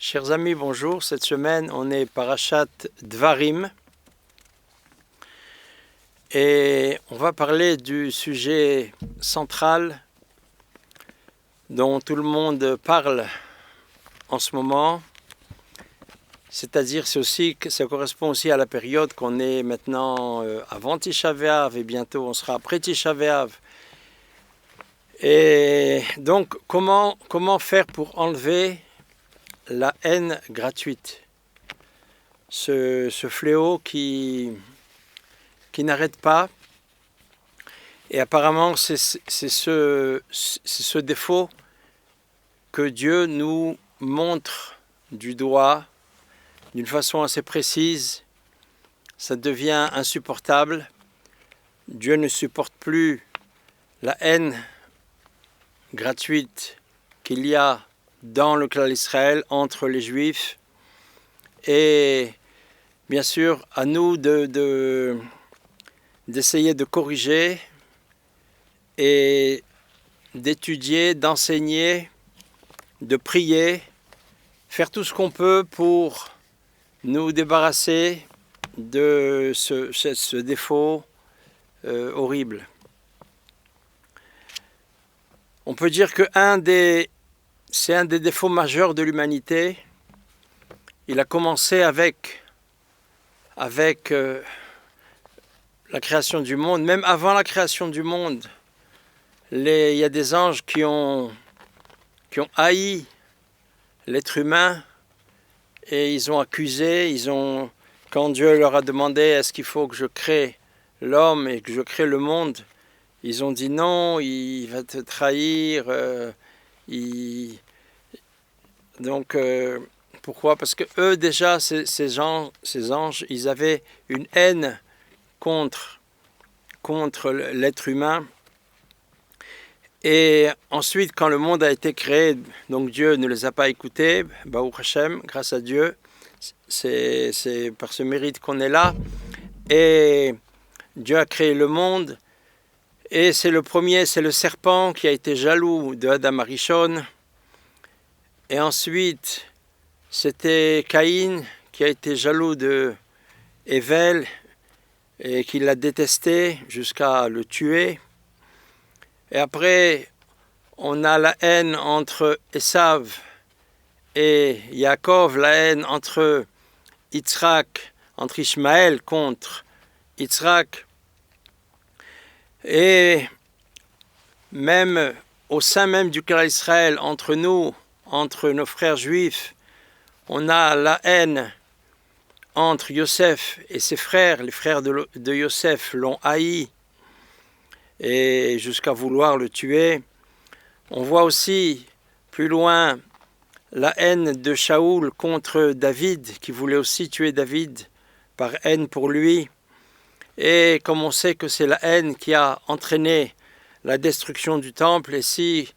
Chers amis, bonjour. Cette semaine, on est Parashat Dvarim et on va parler du sujet central dont tout le monde parle en ce moment. C'est-à-dire, ça correspond aussi à la période qu'on est maintenant avant Tisha B'Av et bientôt on sera après Tisha B'Av. Et donc, comment faire pour enlever la haine gratuite, ce fléau qui n'arrête pas. Et apparemment, c'est ce défaut que Dieu nous montre du doigt d'une façon assez précise. Ça devient insupportable. Dieu ne supporte plus la haine gratuite qu'il y a dans le clan d'Israël, entre les Juifs. Et bien sûr, à nous d'essayer de corriger et d'étudier, d'enseigner, de prier, faire tout ce qu'on peut pour nous débarrasser de ce défaut horrible. On peut dire que c'est un des défauts majeurs de l'humanité. Il a commencé avec la création du monde. Même avant la création du monde, il y a des anges qui ont haï l'être humain et ils ont accusé. Quand Dieu leur a demandé est-ce qu'il faut que je crée l'homme et que je crée le monde, ils ont dit non, il va te trahir. Pourquoi? Parce que eux déjà, ces anges, ils avaient une haine contre l'être humain. Et ensuite, quand le monde a été créé, donc Dieu ne les a pas écoutés, Baruch Hashem, grâce à Dieu, c'est par ce mérite qu'on est là. Et Dieu a créé le monde. Et c'est le serpent qui a été jaloux de Adam Arishon. Et ensuite, c'était Caïn qui a été jaloux de Ével et qui l'a détesté jusqu'à le tuer. Et après, on a la haine entre Esav et Yaakov, la haine entre Yitzhak, entre Ishmaël contre Yitzhak. Et même au sein même du clan d'Israël, entre nous, entre nos frères juifs, on a la haine entre Yosef et ses frères. Les frères de Yosef l'ont haï et jusqu'à vouloir le tuer. On voit aussi plus loin la haine de Shaoul contre David, qui voulait aussi tuer David par haine pour lui. Et comme on sait que c'est la haine qui a entraîné la destruction du temple, et si,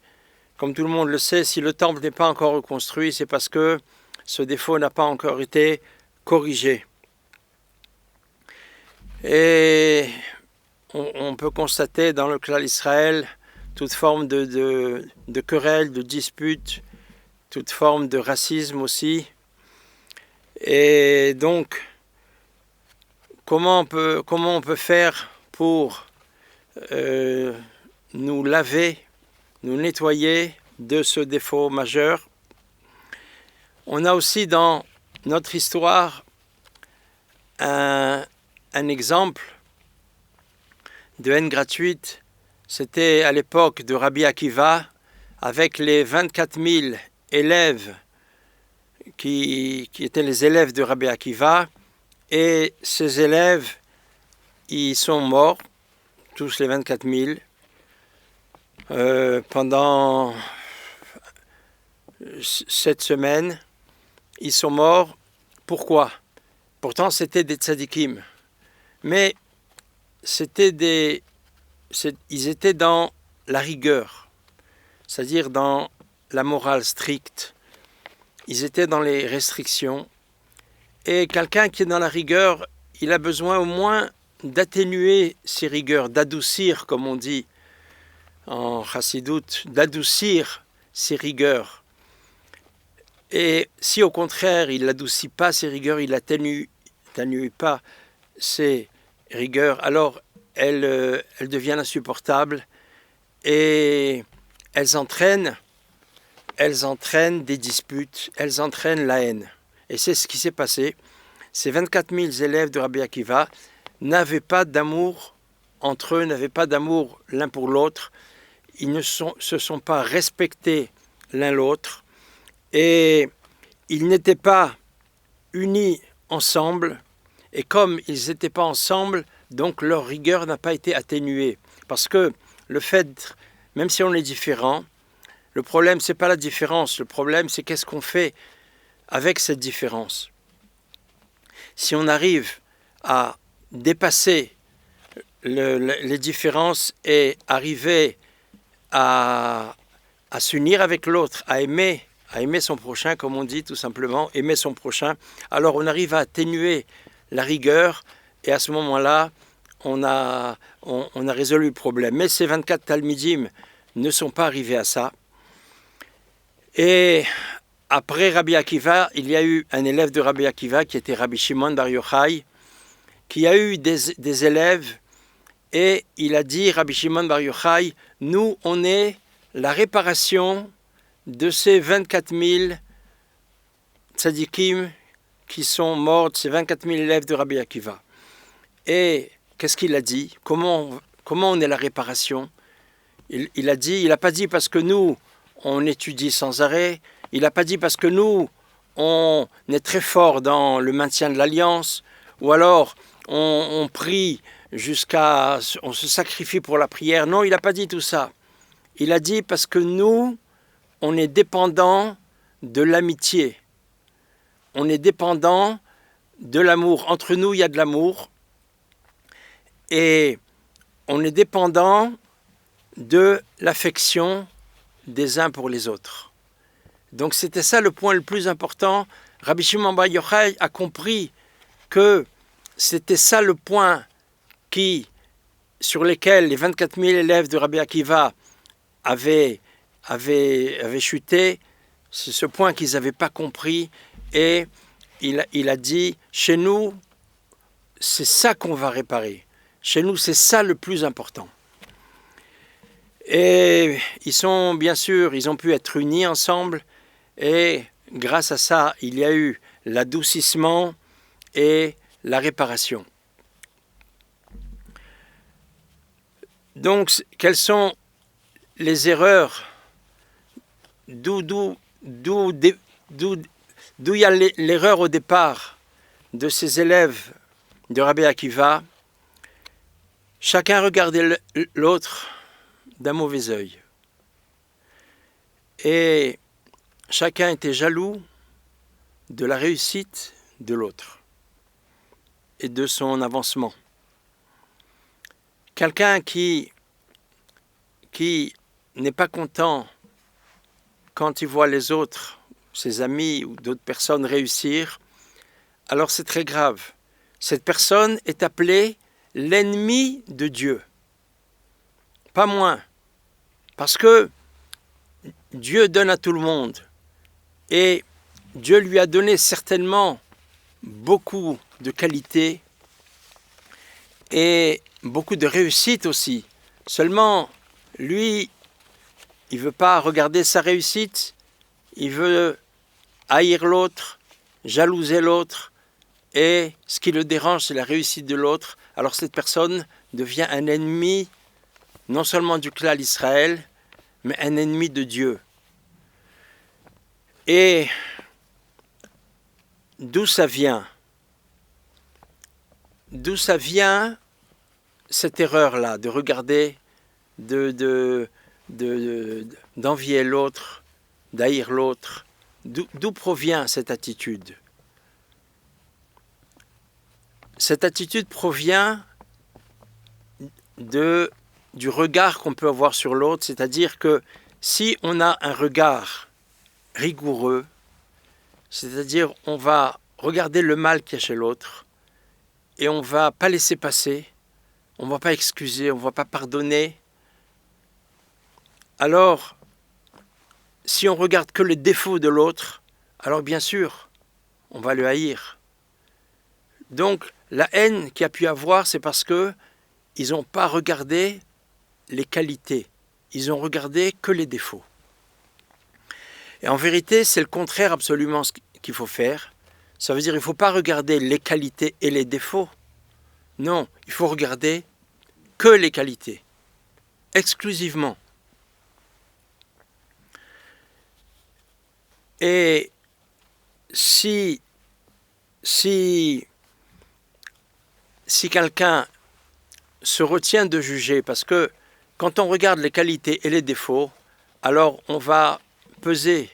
comme tout le monde le sait, si le temple n'est pas encore reconstruit, c'est parce que ce défaut n'a pas encore été corrigé. Et on peut constater dans le clan d'Israël toute forme de querelle, de dispute, toute forme de racisme aussi. Et donc, comment on peut faire pour nous laver, nous nettoyer de ce défaut majeur? On a aussi dans notre histoire un exemple de haine gratuite. C'était à l'époque de Rabbi Akiva, avec les 24 000 élèves qui étaient les élèves de Rabbi Akiva. Et ces élèves, ils sont morts, tous les 24 000, pendant 7 semaines. Ils sont morts. Pourquoi? Pourtant, c'était des tzadikim. Mais ils étaient dans la rigueur, c'est-à-dire dans la morale stricte. Ils étaient dans les restrictions. Et quelqu'un qui est dans la rigueur, il a besoin au moins d'atténuer ses rigueurs, d'adoucir, comme on dit en chassidoute, d'adoucir ses rigueurs. Et si au contraire, il n'adoucit pas ses rigueurs, il n'atténue pas ses rigueurs, alors elles deviennent insupportables et elles entraînent des disputes, elles entraînent la haine. Et c'est ce qui s'est passé. Ces 24 000 élèves de Rabbi Akiva n'avaient pas d'amour entre eux, n'avaient pas d'amour l'un pour l'autre. Ils ne se sont pas respectés l'un l'autre et ils n'étaient pas unis ensemble. Et comme ils n'étaient pas ensemble, donc leur rigueur n'a pas été atténuée. Parce que le fait, même si on est différent, le problème, ce n'est pas la différence. Le problème, c'est qu'est-ce qu'on fait avec cette différence. Si on arrive à dépasser les différences et arriver à s'unir avec l'autre, à aimer son prochain, comme on dit tout simplement, aimer son prochain, alors on arrive à atténuer la rigueur et à ce moment-là, on a résolu le problème. Mais ces 24 Talmidim ne sont pas arrivés à ça. Et après Rabbi Akiva, il y a eu un élève de Rabbi Akiva qui était Rabbi Shimon Bar Yochai, qui a eu des élèves et il a dit, Rabbi Shimon Bar Yochai, nous on est la réparation de ces 24 000 tzadikim qui sont morts, ces 24 000 élèves de Rabbi Akiva. Et qu'est-ce qu'il a dit? Comment on est la réparation? Il n'a pas dit parce que nous, on étudie sans arrêt. Il n'a pas dit parce que nous, on est très fort dans le maintien de l'alliance. Ou alors, on prie on se sacrifie pour la prière. Non, il n'a pas dit tout ça. Il a dit parce que nous, on est dépendant de l'amitié. On est dépendant de l'amour. Entre nous, il y a de l'amour. Et on est dépendant de l'affection des uns pour les autres. Donc c'était ça le point le plus important. Rabbi Shimon Bar Yochai a compris que c'était ça le point sur lequel les 24 000 élèves de Rabbi Akiva avaient chuté. C'est ce point qu'ils n'avaient pas compris. Et il a dit, chez nous, c'est ça qu'on va réparer. Chez nous, c'est ça le plus important. Et ils ont pu être unis ensemble. Et grâce à ça, il y a eu l'adoucissement et la réparation. Donc, quelles sont les erreurs d'où il y a l'erreur au départ de ces élèves de Rabbi Akiva? Chacun regardait l'autre d'un mauvais œil. Et chacun était jaloux de la réussite de l'autre et de son avancement. Quelqu'un qui n'est pas content quand il voit les autres, ses amis ou d'autres personnes réussir, alors c'est très grave. Cette personne est appelée l'ennemi de Dieu. Pas moins. Parce que Dieu donne à tout le monde. Et Dieu lui a donné certainement beaucoup de qualités et beaucoup de réussite aussi. Seulement, lui, il ne veut pas regarder sa réussite, il veut haïr l'autre, jalouser l'autre, et ce qui le dérange, c'est la réussite de l'autre. Alors cette personne devient un ennemi, non seulement du clan d'Israël, mais un ennemi de Dieu. Et d'où ça vient? D'où ça vient cette erreur-là, de regarder, d'envier l'autre, d'haïr l'autre? D'où provient cette attitude? Cette attitude provient du regard qu'on peut avoir sur l'autre, c'est-à-dire que si on a un regard rigoureux, c'est-à-dire on va regarder le mal qu'il y a chez l'autre et on ne va pas laisser passer, on ne va pas excuser, on ne va pas pardonner, alors si on regarde que les défauts de l'autre, alors bien sûr, on va le haïr. Donc, la haine qu'il y a pu avoir, c'est parce qu'ils n'ont pas regardé les qualités. Ils ont regardé que les défauts. Et en vérité, c'est le contraire absolument ce qu'il faut faire. Ça veut dire qu'il ne faut pas regarder les qualités et les défauts. Non, il faut regarder que les qualités, exclusivement. Et si quelqu'un se retient de juger, parce que quand on regarde les qualités et les défauts, alors on va peser,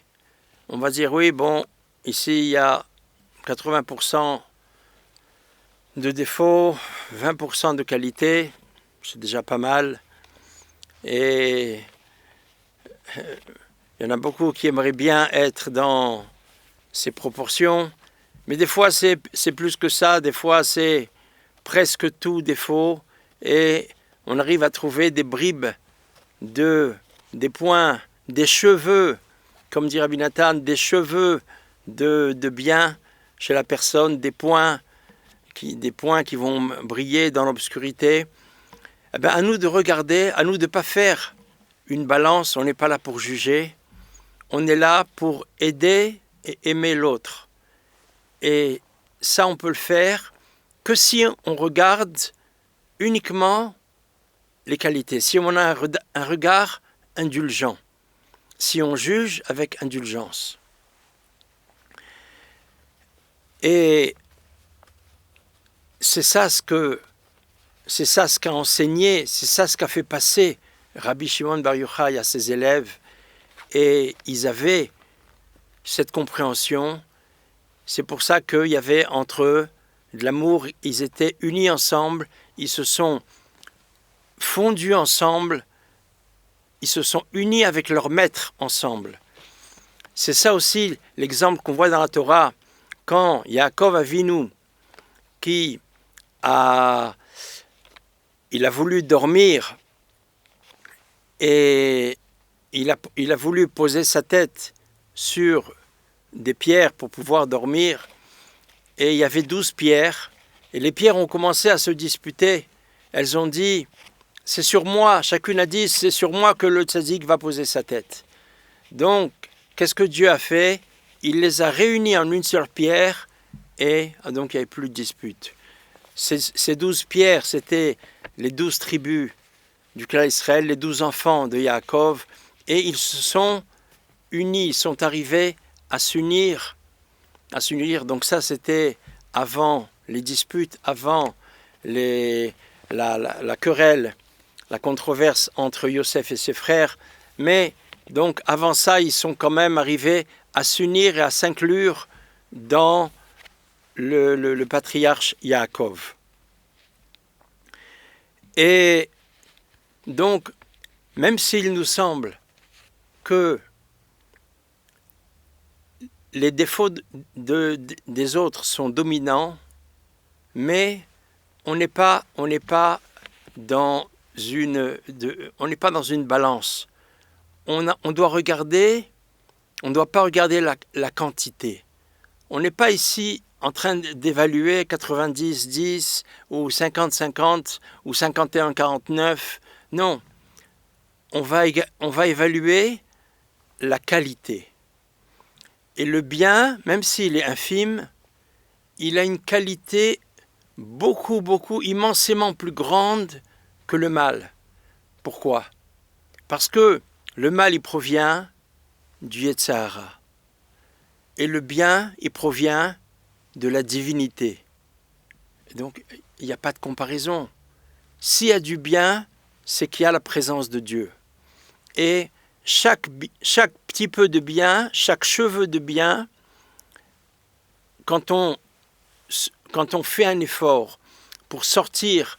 on va dire oui, bon, ici il y a 80% de défauts, 20% de qualité, c'est déjà pas mal, et il y en a beaucoup qui aimeraient bien être dans ces proportions, mais des fois c'est plus que ça, des fois c'est presque tout défaut, et on arrive à trouver des bribes, des points, des cheveux, comme dit Rabbi Nathan, des cheveux de bien chez la personne, des points qui vont briller dans l'obscurité. Eh bien, à nous de regarder, à nous de ne pas faire une balance, on n'est pas là pour juger, on est là pour aider et aimer l'autre. Et ça, on peut le faire que si on regarde uniquement les qualités, si on a un regard indulgent, si on juge avec indulgence. Et c'est ça ce qu'a enseigné, c'est ça ce qu'a fait passer Rabbi Shimon Bar Yochai à ses élèves, et ils avaient cette compréhension. C'est pour ça qu'il y avait entre eux de l'amour, ils étaient unis ensemble, ils se sont fondus ensemble, ils se sont unis avec leur maître ensemble. C'est ça aussi l'exemple qu'on voit dans la Torah, quand Yaakov Avinu, il a voulu dormir et il a voulu poser sa tête sur des pierres pour pouvoir dormir, et il y avait 12 pierres, et les pierres ont commencé à se disputer. Elles ont dit, c'est sur moi, chacune a dit, c'est sur moi que le tzaddik va poser sa tête. Donc, qu'est-ce que Dieu a fait? Il les a réunis en une seule pierre, et donc il n'y avait plus de dispute. Ces 12 pierres, c'était les 12 tribus du clan Israël, les 12 enfants de Yaakov, et ils se sont unis, ils sont arrivés à s'unir. Donc ça, c'était avant les disputes, avant la querelle, la controverse entre Yosef et ses frères. Mais donc avant ça, ils sont quand même arrivés à s'unir et à s'inclure dans le patriarche Yaakov. Et donc, même s'il nous semble que les défauts des autres sont dominants, mais on n'est pas dans une balance. On doit regarder, on ne doit pas regarder la quantité. On n'est pas ici en train d'évaluer 90-10 ou 50-50 ou 51-49. Non, on va évaluer la qualité. Et le bien, même s'il est infime, il a une qualité beaucoup, immensément plus grande que le mal. Pourquoi? Parce que le mal, il provient du Yetzer Hara. Et le bien, il provient de la divinité. Donc, il n'y a pas de comparaison. S'il y a du bien, c'est qu'il y a la présence de Dieu. Et chaque petit peu de bien, chaque cheveu de bien, quand on fait un effort pour sortir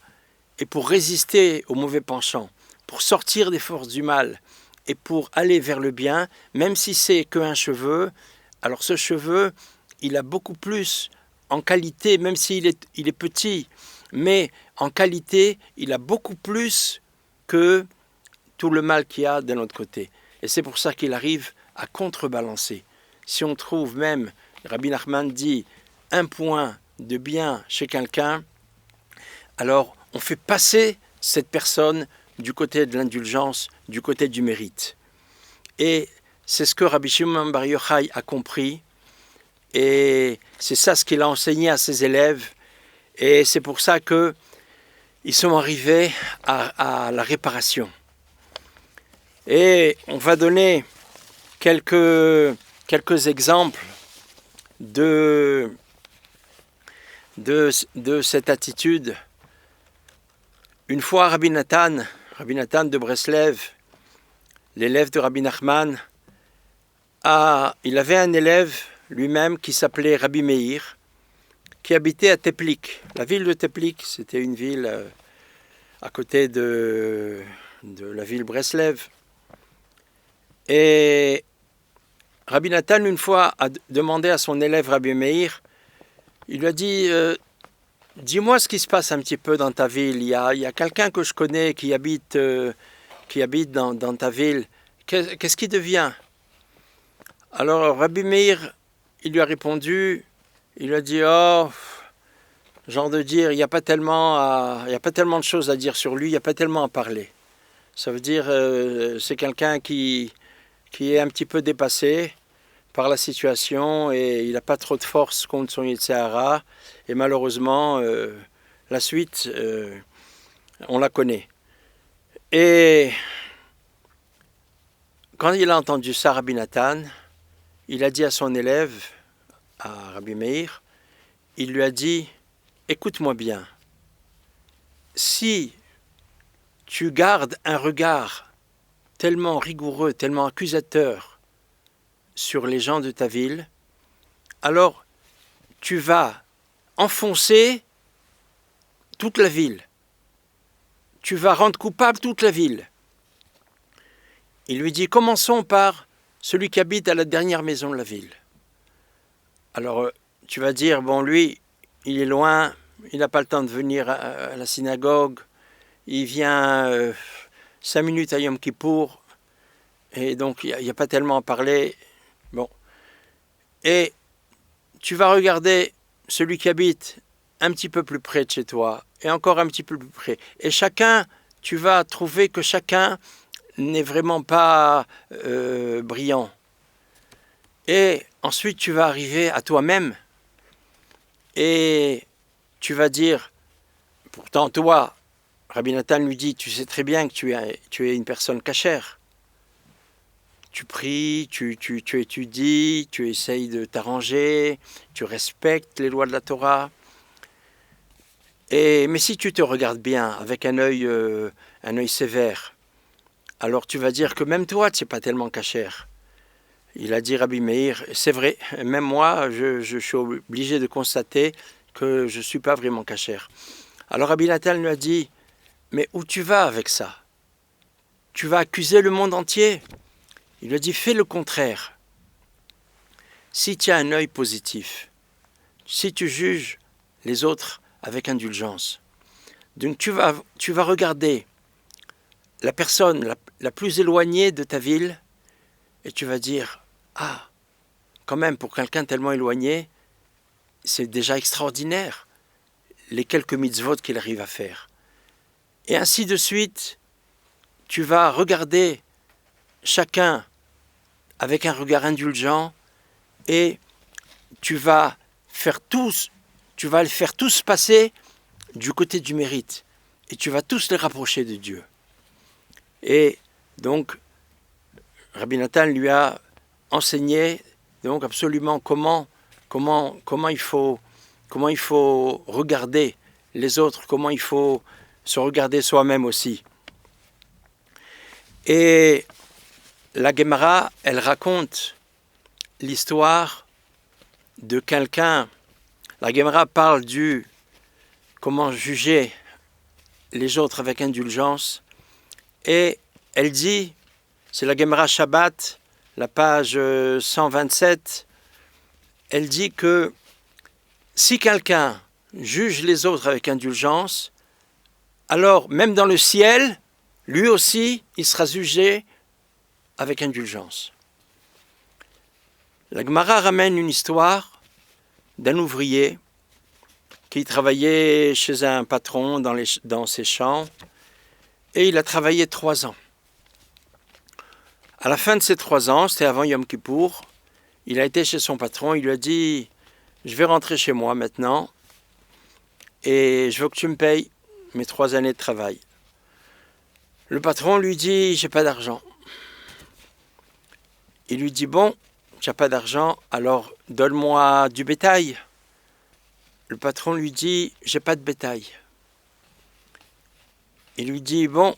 et pour résister aux mauvais penchants, pour sortir des forces du mal et pour aller vers le bien, même si c'est qu'un cheveu, alors ce cheveu, il a beaucoup plus en qualité, même s'il est petit, mais en qualité, il a beaucoup plus que tout le mal qu'il y a de l'autre côté. Et c'est pour ça qu'il arrive à contrebalancer. si on trouve même, Rabbi Nachman dit, un point de bien chez quelqu'un, alors on fait passer cette personne du côté de l'indulgence, du côté du mérite. Et c'est ce que Rabbi Shimon Bar Yochai a compris, et c'est ça ce qu'il a enseigné à ses élèves, et c'est pour ça qu'ils sont arrivés à la réparation. Et on va donner quelques exemples de cette attitude. Une fois, Rabbi Nathan de Breslev, l'élève de Rabbi Nachman, il avait un élève lui-même qui s'appelait Rabbi Meir, qui habitait à Teplik. La ville de Teplik, c'était une ville à côté de la ville Breslev. Et Rabbi Nathan, une fois, a demandé à son élève Rabbi Meir, il lui a dit dis-moi ce qui se passe un petit peu dans ta ville. Il y a quelqu'un que je connais qui habite dans ta ville. Qu'est-ce qui devient? Alors Rabbi Meir, il lui a répondu, il lui a dit oh, genre de dire, il n'y a pas tellement de choses à dire sur lui, il n'y a pas tellement à parler. Ça veut dire c'est quelqu'un qui est un petit peu dépassé par la situation et il n'a pas trop de force contre son Yetzer Hara. Et malheureusement, la suite, on la connaît. Et quand il a entendu ça, Rabbi Nathan, il a dit à son élève, à Rabbi Meir, il lui a dit, écoute-moi bien, si tu gardes un regard tellement rigoureux, tellement accusateur sur les gens de ta ville, alors tu vas enfoncer toute la ville. Tu vas rendre coupable toute la ville. Il lui dit, commençons par celui qui habite à la dernière maison de la ville. Alors tu vas dire, bon lui, il est loin, il n'a pas le temps de venir à la synagogue, il vient 5 minutes à Yom Kippour, et donc il n'y a pas tellement à parler. Bon. Et tu vas regarder celui qui habite un petit peu plus près de chez toi, et encore un petit peu plus près. Et chacun, tu vas trouver que chacun n'est vraiment pas brillant. Et ensuite, tu vas arriver à toi-même, et tu vas dire, pourtant toi, Rabbi Nathan lui dit, tu sais très bien que tu es une personne cachère. Tu pries, tu étudies, tu essayes de t'arranger, tu respectes les lois de la Torah. Mais si tu te regardes bien, avec un œil sévère, alors tu vas dire que même toi, tu n'es pas tellement cachère. Il a dit Rabbi Meir, c'est vrai, même moi, je suis obligé de constater que je ne suis pas vraiment cachère. Alors Rabbi Nathan lui a dit, mais où tu vas avec ça? Tu vas accuser le monde entier? Il lui a dit, fais le contraire. Si tu as un œil positif, si tu juges les autres avec indulgence, donc tu vas regarder la personne la plus éloignée de ta ville et tu vas dire, ah, quand même, pour quelqu'un tellement éloigné, c'est déjà extraordinaire les quelques mitzvot qu'il arrive à faire. Et ainsi de suite, tu vas regarder chacun avec un regard indulgent et tu vas le faire tous passer du côté du mérite et tu vas tous les rapprocher de Dieu. Et donc, Rabbi Nathan lui a enseigné donc absolument comment il faut regarder les autres, comment il faut se regarder soi-même aussi. Et la Gemara, elle raconte l'histoire de quelqu'un. La Gemara parle du comment juger les autres avec indulgence. Et elle dit, c'est la Gemara Shabbat, la page 127, elle dit que si quelqu'un juge les autres avec indulgence, alors même dans le ciel, lui aussi, il sera jugé avec indulgence. La Gemara ramène une histoire d'un ouvrier qui travaillait chez un patron dans ses champs, et il a travaillé 3 ans. À la fin de ces 3 ans, c'était avant Yom Kippour, il a été chez son patron, il lui a dit « Je vais rentrer chez moi maintenant et je veux que tu me payes mes 3 années de travail. » Le patron lui dit « J'ai pas d'argent. » Il lui dit « Bon, tu n'as pas d'argent, alors donne-moi du bétail. » Le patron lui dit « J'ai pas de bétail. » Il lui dit « Bon,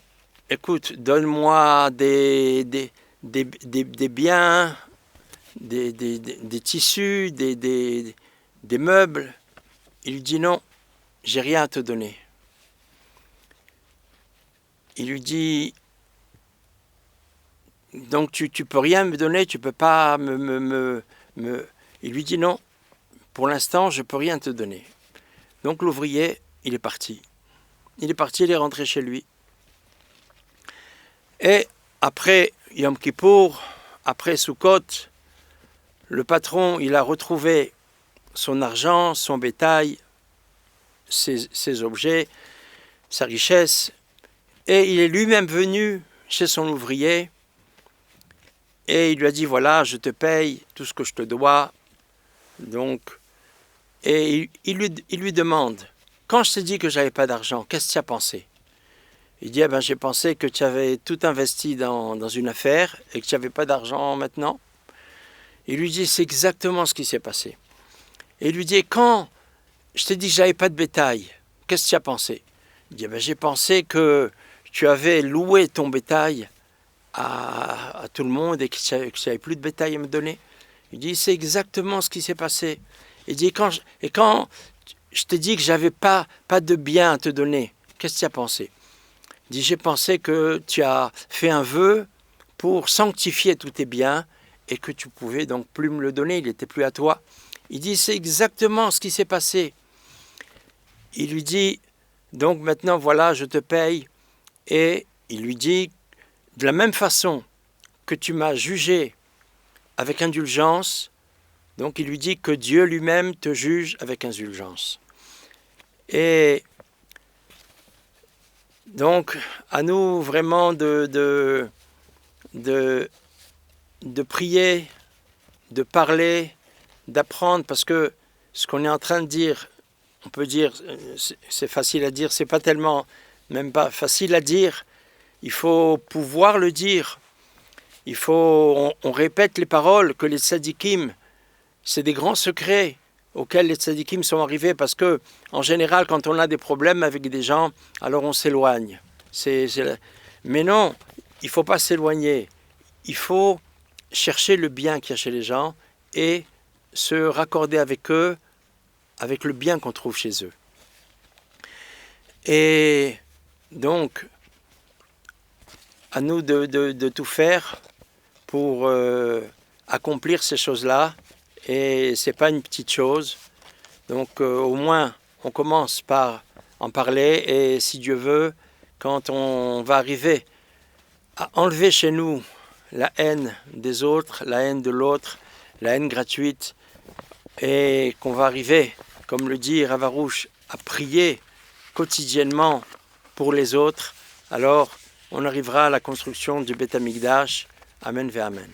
écoute, donne-moi des biens, des tissus, des meubles. » Il lui dit « Non, j'ai rien à te donner. » Il lui dit « Donc tu peux rien me donner, tu peux pas me... » Il lui dit « Non, pour l'instant je peux rien te donner. » Donc l'ouvrier, il est parti. Il est rentré chez lui. Et après Yom Kippour, après Sukkot, le patron, il a retrouvé son argent, son bétail, ses objets, sa richesse, et il est lui-même venu chez son ouvrier, et il lui a dit, voilà, je te paye tout ce que je te dois. Donc, et il lui demande, quand je t'ai dit que je n'avais pas d'argent, qu'est-ce que tu as pensé? Il dit, j'ai pensé que tu avais tout investi dans une affaire et que tu n'avais pas d'argent maintenant. Il lui dit, c'est exactement ce qui s'est passé. Et il lui dit, quand je t'ai dit que je n'avais pas de bétail, qu'est-ce que tu as pensé? Il dit, j'ai pensé que tu avais loué ton bétail à tout le monde et que tu n'avais plus de bétail à me donner. Il dit, c'est exactement ce qui s'est passé. Il dit, quand je t'ai dit que je n'avais pas de bien à te donner, qu'est-ce que tu as pensé? Il dit, j'ai pensé que tu as fait un vœu pour sanctifier tous tes biens et que tu pouvais donc plus me le donner, il n'était plus à toi. Il dit, c'est exactement ce qui s'est passé. Il lui dit, donc maintenant voilà, je te paye. Et il lui dit, de la même façon que tu m'as jugé avec indulgence, donc il lui dit que Dieu lui-même te juge avec indulgence. Et donc, à nous vraiment de prier, de parler, d'apprendre, parce que ce qu'on est en train de dire, on peut dire, c'est facile à dire, c'est pas tellement, même pas facile à dire, il faut pouvoir le dire, on répète les paroles que les tzadikim, c'est des grands secrets auxquels les tzadikim sont arrivés, parce que en général, quand on a des problèmes avec des gens, alors on s'éloigne. Mais non, il ne faut pas s'éloigner. Il faut chercher le bien qu'il y a chez les gens et se raccorder avec eux, avec le bien qu'on trouve chez eux. Et donc, à nous de tout faire pour accomplir ces choses-là. Et ce n'est pas une petite chose. Donc au moins, on commence par en parler. Et si Dieu veut, quand on va arriver à enlever chez nous la haine des autres, la haine de l'autre, la haine gratuite, et qu'on va arriver, comme le dit Rav Arush, à prier quotidiennement pour les autres, alors on arrivera à la construction du Beth Amikdash. Amen ve Amen.